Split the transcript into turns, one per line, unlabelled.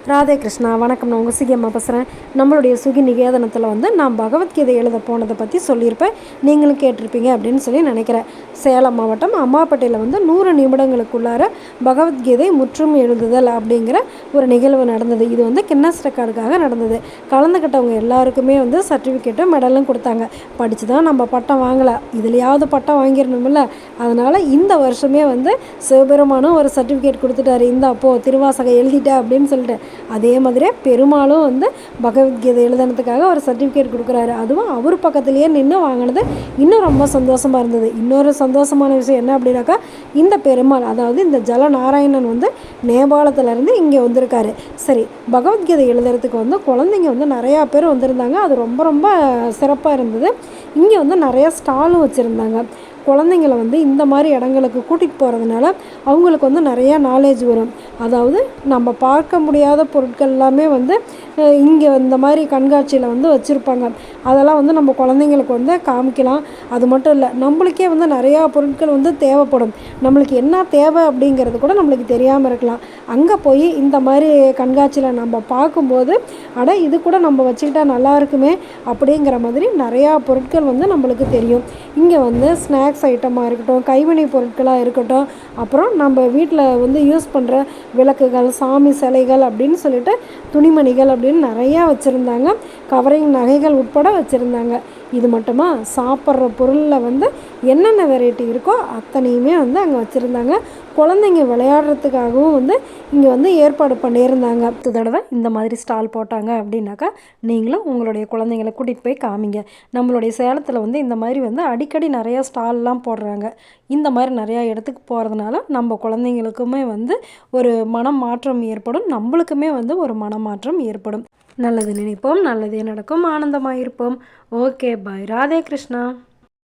ராதே கிருஷ்ணா. வணக்கம். நான் உங்கள் சுகி அம்மா பேசுகிறேன். நம்மளுடைய சுகி நிகேதனத்தில் நான் பகவத்கீதை எழுத போனதை பற்றி சொல்லியிருப்பேன். நீங்களும் கேட்டிருப்பீங்க அப்படின்னு சொல்லி நினைக்கிறேன். சேலம் மாவட்டம் அம்மாப்பேட்டையில் 100 நிமிடங்களுக்குள்ளார பகவத்கீதை முற்றும் எழுதுதல் அப்படிங்கிற ஒரு நிகழ்வு நடந்தது. இது கின்னஸ் ரெக்கார்டுக்காக நடந்தது. கலந்துக்கிட்டவங்க எல்லாருக்குமே சர்டிஃபிகேட்டும் மெடலும் கொடுத்தாங்க. படித்து தான் நம்ம பட்டம் வாங்கலை, இதுலையாவது பட்டம் வாங்கிடணுமில்ல. அதனால் இந்த வருஷமே சிவபெருமானும் ஒரு சர்டிஃபிகேட் கொடுத்துட்டாரு. இந்த அப்போது திருவாசகம் எழுதிட்டேன் அப்படின்னு சொல்லிட்டு. அதே மாதிரி பெருமாளும் பகவத்கீதை எழுதுனதுக்காக ஒரு சர்டிஃபிகேட் கொடுக்குறாரு. அதுவும் அவர் பக்கத்துலேயே நின்று வாங்கினது இன்னும் ரொம்ப சந்தோஷமாக இருந்தது. இன்னொரு சந்தோஷமான விஷயம் என்ன அப்படின்னாக்கா, இந்த பெருமாள், அதாவது இந்த ஜலநாராயணன் நேபாளத்துலேருந்து இங்கே வந்திருக்காரு. சரி, பகவத்கீதை எழுதுறதுக்கு குழந்தைங்க நிறையா பேர் வந்திருந்தாங்க. அது ரொம்ப ரொம்ப சிறப்பாக இருந்தது. இங்கே நிறையா ஸ்டாலும் வச்சுருந்தாங்க. குழந்தைங்கள இந்த மாதிரி இடங்களுக்கு கூட்டிகிட்டு போகிறதுனால அவங்களுக்கு நிறையா நாலேஜ் வரும். அதாவது நம்ம பார்க்க முடியாத பொருட்கள் எல்லாமே இங்கே இந்த மாதிரி கண்காட்சியில் வச்சுருப்பாங்க. அதெல்லாம் நம்ம குழந்தைங்களுக்கு காமிக்கலாம். அது மட்டும் இல்லை, நம்மளுக்கே நிறையா பொருட்கள் தேவைப்படும். நம்மளுக்கு என்ன தேவை அப்படிங்கிறது கூட நம்மளுக்கு தெரியாமல் இருக்கலாம். அங்கே போய் இந்த மாதிரி கண்காட்சியில் நம்ம பார்க்கும்போது, இது கூட நம்ம வச்சுக்கிட்டா நல்லா இருக்குமே அப்படிங்கிற மாதிரி நிறையா பொருட்கள் நம்மளுக்கு தெரியும். இங்கே ஸ்நாக்ஸ் ஐட்டமாக இருக்கட்டும், கைவினை பொருட்களாக இருக்கட்டும், அப்புறம் நம்ம வீட்டில் யூஸ் பண்ணுற விளக்குகள், சாமி சிலைகள் அப்படின்னு சொல்லிட்டு துணிமணிகள் அப்படின்னு நிறையா வச்சுருந்தாங்க. கவரிங் நகைகள் உட்பட வச்சுருந்தாங்க. இது மட்டுமா, சாப்பிட்ற பொருளில் என்னென்ன வெரைட்டி இருக்கோ அத்தனையுமே அங்கே வச்சுருந்தாங்க. குழந்தைங்க விளையாடுறதுக்காகவும் இங்கே ஏற்பாடு பண்ணியிருந்தாங்க. அடுத்த தடவை இந்த மாதிரி ஸ்டால் போட்டாங்க அப்படின்னாக்கா நீங்களும் உங்களுடைய குழந்தைங்களை கூட்டிகிட்டு போய் காமிங்க. நம்மளுடைய சேலத்தில் இந்த மாதிரி அடிக்கடி நிறையா ஸ்டால்லாம் போடுறாங்க. இந்த மாதிரி நிறையா இடத்துக்கு போகிறதுனால நம்ம குழந்தைங்களுக்குமே ஒரு மனமாற்றம் ஏற்படும், நம்மளுக்குமே ஒரு மனமாற்றம் ஏற்படும். நல்லது நினைப்போம், நல்லதே நடக்கும், ஆனந்தமாக இருப்போம். ஓகே, பாய். ராதே கிருஷ்ணா.